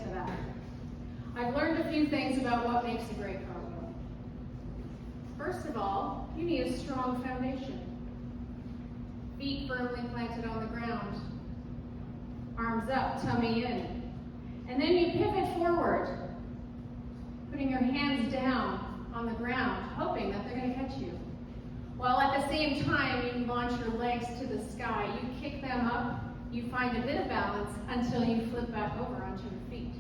get to that. I've learned a few things about what makes a great cartwheel. First of all, you need a strong foundation. Feet firmly planted on the ground. Arms up, tummy in. And then you pivot forward, putting your hands down on the ground, hoping that they're going to catch you. While at the same time, you launch your legs to the sky. You kick them up, you find a bit of balance until you flip back over onto your feet.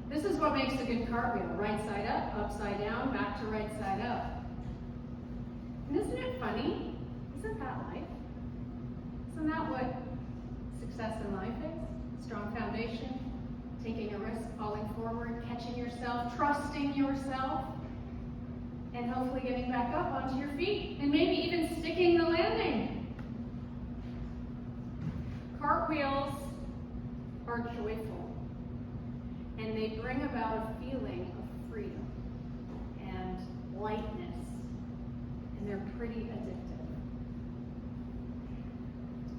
This is what makes a good cartwheel. Right side up, upside down, back to right side up. And isn't it funny? Isn't that life? Isn't that what success in life is? Strong foundation, taking a risk, falling forward, catching yourself, trusting yourself, and hopefully getting back up onto your feet, and maybe even sticking the landing. Cartwheels are joyful, and they bring about a feeling of freedom and lightness, and they're pretty addictive.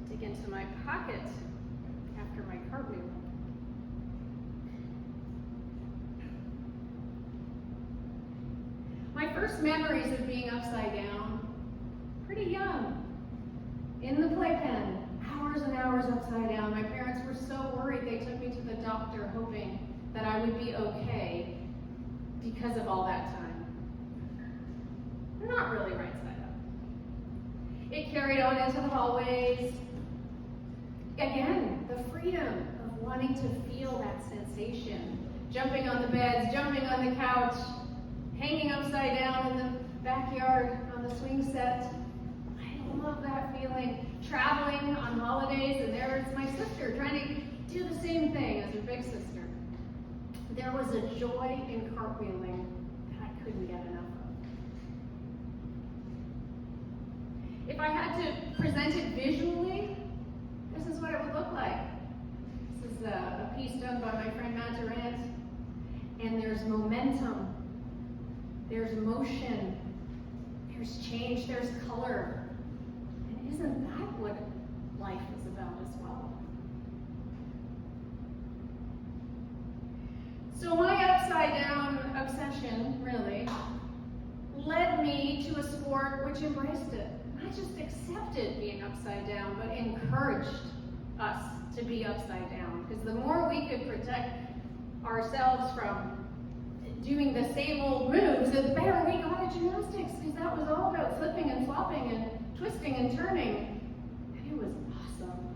Dig into my pocket after my cartwheel. My first memories of being upside down, pretty young, in the playpen, hours and hours upside down. My parents were so worried they took me to the doctor hoping that I would be okay because of all that time. Not really right side up. It carried on into the hallways. Again, the freedom of wanting to feel that sensation. Jumping on the beds, jumping on the couch, hanging upside down in the backyard on the swing set. I love that feeling. Traveling on holidays, and there's my sister trying to do the same thing as her big sister. There was a joy in cartwheeling that I couldn't get enough of. If I had to present it visually, this is what it would look like. This is a piece done by my friend Matt Durant, and there's momentum. There's motion, there's change, there's color. And isn't that what life is about as well? So my upside down obsession, really, led me to a sport which embraced it. Not just accepted being upside down, but encouraged us to be upside down. Because the more we could protect ourselves from doing the same old moves, the better we got at gymnastics, because that was all about flipping and flopping and twisting and turning. And it was awesome.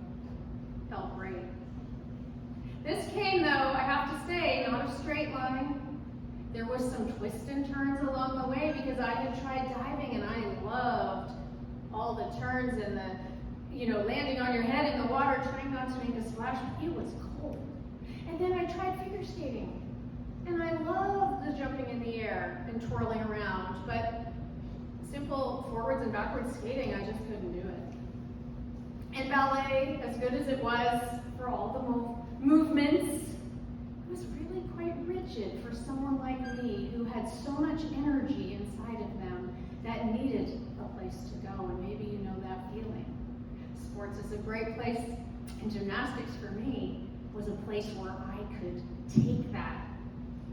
Felt great. This came, though, I have to say, not a straight line. There was some twists and turns along the way because I had tried diving and I loved all the turns and the, landing on your head in the water, trying not to make a splash. It was cold. And then I tried figure skating. And I love the jumping in the air and twirling around, but simple forwards and backwards skating, I just couldn't do it. And ballet, as good as it was for all the movements, was really quite rigid for someone like me who had so much energy inside of them that needed a place to go, and maybe you know that feeling. Sports is a great place, and gymnastics for me was a place where I could take that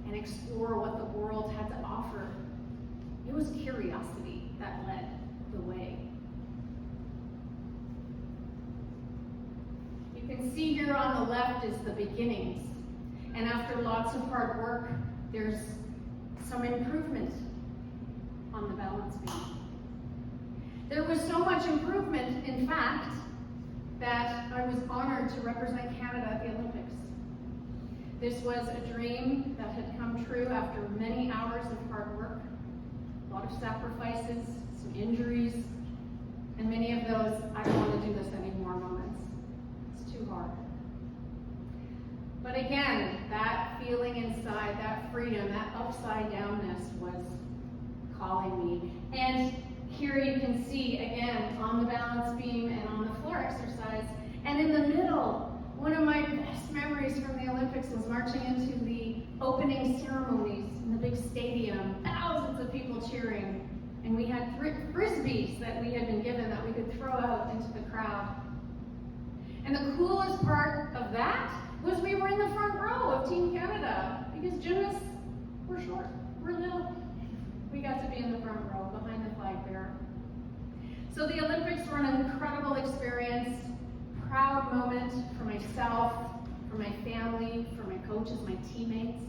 and explore what the world had to offer. It was curiosity that led the way. You can see here on the left is the beginnings. And after lots of hard work, there's some improvement on the balance beam. There was so much improvement, in fact, that I was honored to represent Canada at the Olympics. This was a dream that had come true after many hours of hard work, a lot of sacrifices, some injuries, and many of those, I don't want to do this anymore moments. It's too hard. But again, that feeling inside, that freedom, that upside downness was calling me. And here you can see, again, on the balance beam and on the floor exercise, and in the middle, one of my best memories from the Olympics was marching into the opening ceremonies in the big stadium, thousands of people cheering, and we had frisbees that we had been given that we could throw out into the crowd. And the coolest part of that was we were in the front row. because gymnasts, we're short, we're little. We got to be in the front row behind the flag bearer. So the Olympics were an incredible experience, proud moment for myself, for my family, for my coaches, my teammates.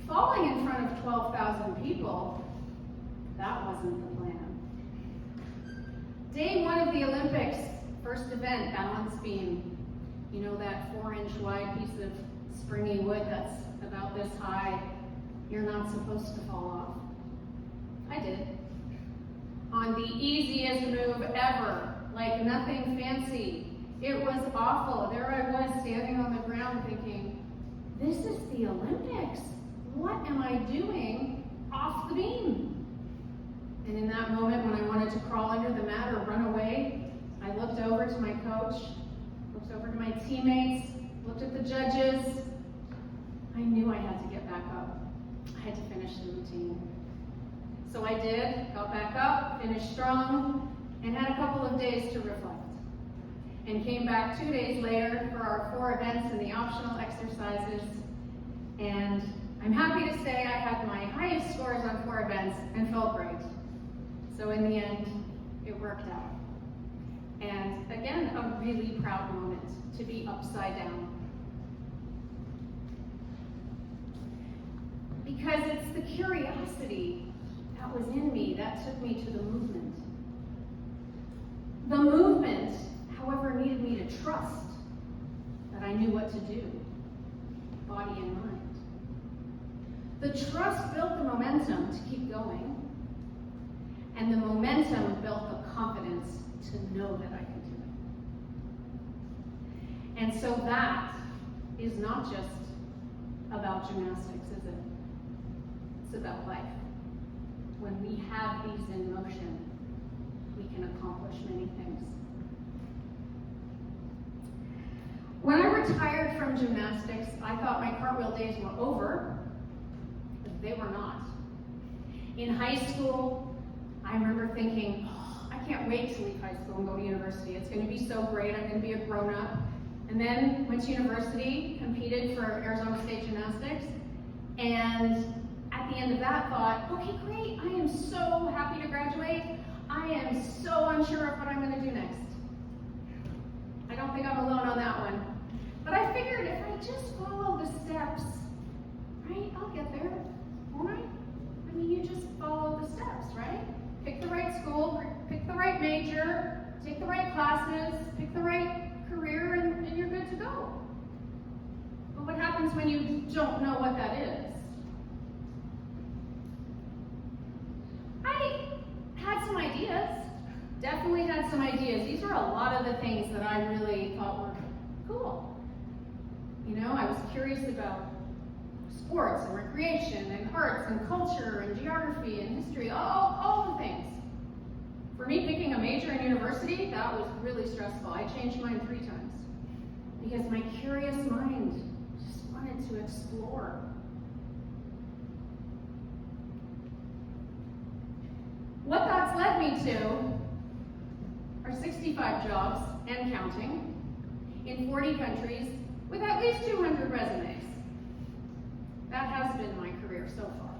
Falling in front of 12,000 people, that wasn't the plan. Day one of the Olympics, first event, balance beam. You know that 4-inch wide piece of springy wood that's about this high? You're not supposed to fall off. I did. On the easiest move ever, like nothing fancy. It was awful. There I was standing on the ground thinking, this is the Olympics. What am I doing off the beam? And in that moment when I wanted to crawl under the mat or run away, I looked over to my coach, looked over to my teammates, looked at the judges. I knew I had to get back up. I had to finish the routine. So I did, got back up, finished strong, and had a couple of days to reflect. And came back 2 days later for our 4 events and the optional exercises. And I'm happy to say I had my highest scores on 4 events and felt great. So in the end, it worked out. And again, a really proud moment to be upside down. Because it's the curiosity that was in me that took me to the movement. The movement, however, needed me to trust that I knew what to do, body and mind. The trust built the momentum to keep going, and the momentum built the confidence to know that I could do it. And so that is not just about gymnastics, is it? It's about life. When we have these in motion, we can accomplish many things. When I retired from gymnastics, I thought my cartwheel days were over, but they were not. In high school, I remember thinking, oh, I can't wait to leave high school and go to university. It's going to be so great. I'm going to be a grown-up. And then went to university, competed for Arizona State Gymnastics, and at the end of that thought, okay, great, I am so happy to graduate. I am so unsure of what I'm going to do next. I don't think I'm alone on that one. But I figured if I just follow the steps, right, I'll get there, won't I? I mean, you just follow the steps, right? Pick the right school, pick the right major, take the right classes, pick the right career, and you're good to go. But what happens when you don't know what that is? I had some ideas, definitely had some ideas. These are a lot of the things that I really thought were cool. You know, I was curious about sports and recreation and arts and culture and geography and history, all the things. For me, picking a major in university, that was really stressful. I changed mine 3 times because my curious mind just wanted to explore. What that's led me to are 65 jobs and counting in 40 countries with at least 200 resumes. That has been my career so far,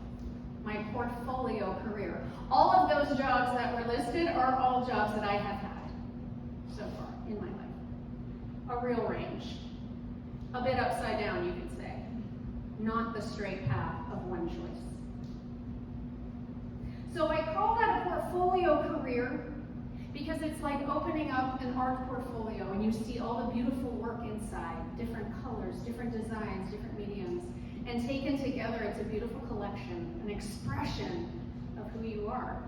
my portfolio career. All of those jobs that were listed are all jobs that I have had so far in my life. A real range. A bit upside down, you could say. Not the straight path of one choice. So I call that a portfolio career because it's like opening up an art portfolio and you see all the beautiful work inside, different colors, different designs, different mediums, and taken together it's a beautiful collection, an expression of who you are.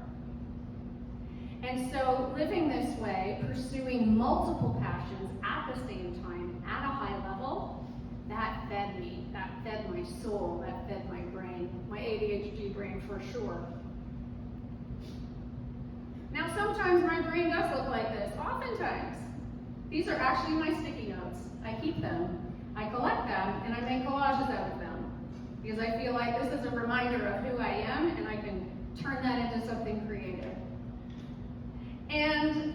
And so living this way, pursuing multiple passions at the same time, at a high level, that fed me, that fed my soul, that fed my brain, my ADHD brain for sure. Now sometimes my brain does look like this, oftentimes. These are actually my sticky notes. I keep them, I collect them, and I make collages out of them. Because I feel like this is a reminder of who I am, and I can turn that into something creative. And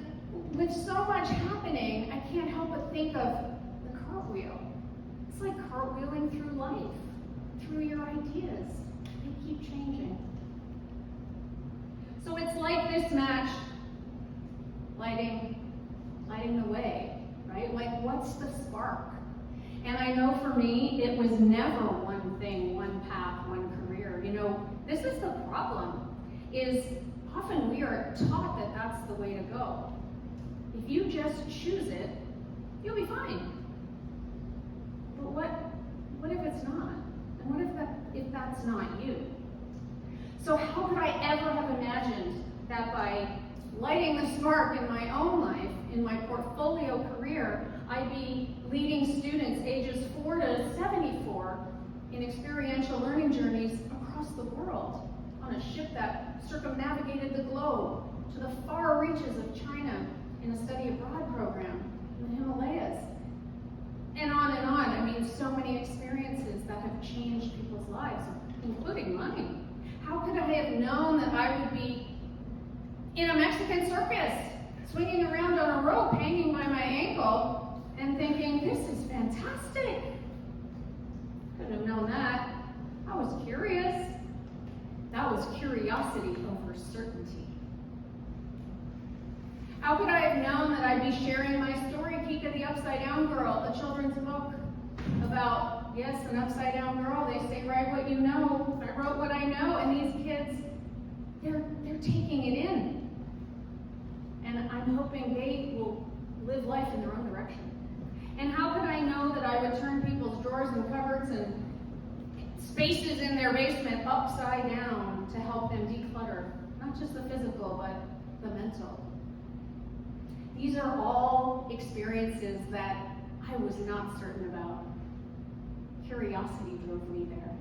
with so much happening, I can't help but think of the cartwheel. It's like cartwheeling through life, through your ideas. They keep changing. So it's like this match lighting the way, right? Like, what's the spark? And I know for me, it was never one thing, one path, one career. You know, this is the problem, is often we are taught that that's the way to go. If you just choose it, you'll be fine. But what if it's not? And what if that's not you? So how could I ever have imagined that by lighting the spark in my own life, in my portfolio career, I'd be leading students ages 4 to 74 in experiential learning journeys across the world on a ship that circumnavigated the globe to the far reaches of China in a study abroad program in the Himalayas. And on and on. I mean, so many experiences that have changed people's lives, including mine. How could I have known that I would be in a Mexican circus, swinging around on a rope hanging by my ankle and thinking, this is fantastic? Couldn't have known that. I was curious. That was curiosity over certainty. How could I have known that I'd be sharing my story, Kika the Upside Down Girl, a children's book about, yes, an upside down girl. They say, write what you know. I wrote what I know, and these kids, they're taking it in. And I'm hoping they will live life in their own direction. And how could I know that I would turn people's drawers and cupboards and spaces in their basement upside down to help them declutter, not just the physical, but the mental? These are all experiences that I was not certain about. Curiosity drove me there.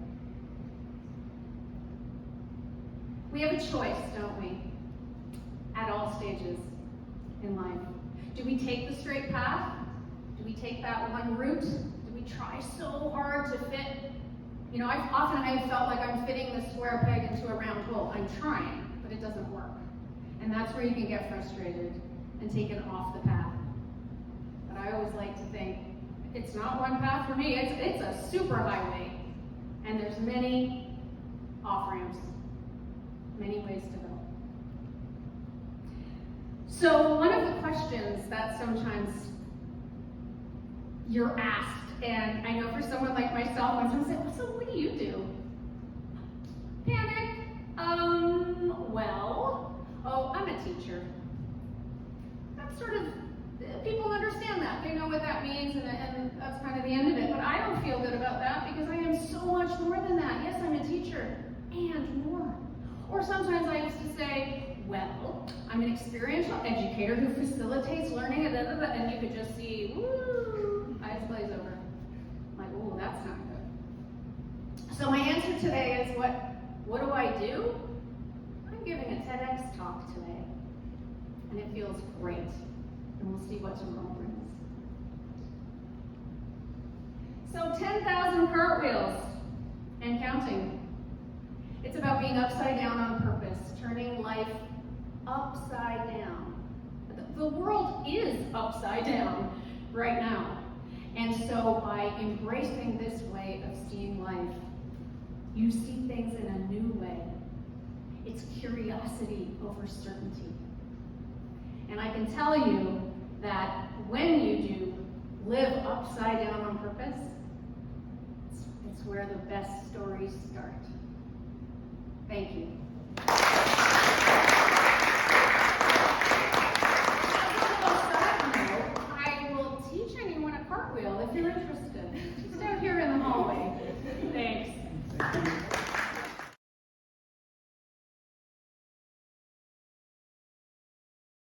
We have a choice, don't we? At all stages in life. Do we take the straight path? Do we take that one route? Do we try so hard to fit? You know, I've felt like I'm fitting the square peg into a round hole. I'm trying, but it doesn't work. And that's where you can get frustrated and taken off the path. But I always like to think, it's not one path for me, it's a super highway. And there's many off-ramps, many ways to go. So one of the questions that sometimes you're asked, and I know for someone like myself, when someone says, so what do you do? Panic. I'm a teacher. Sort of, people understand that. They know what that means, and that's kind of the end of it. But I don't feel good about that because I am so much more than that. Yes, I'm a teacher, and more. Or sometimes I used to say, well, I'm an experiential educator who facilitates learning, and you could just see, woo, eyes glaze over. I'm like, oh, that's not good. So my answer today is, what do I do? I'm giving a TEDx talk today, and it feels great. And we'll see what tomorrow brings. So 10,000 cartwheels and counting. It's about being upside down on purpose, turning life upside down. The world is upside down right now. And so by embracing this way of seeing life, you see things in a new way. It's curiosity over certainty. And I can tell you that when you do live upside down on purpose, it's where the best stories start. Thank you. I will teach anyone a cartwheel if you're interested. Just out here in the hallway.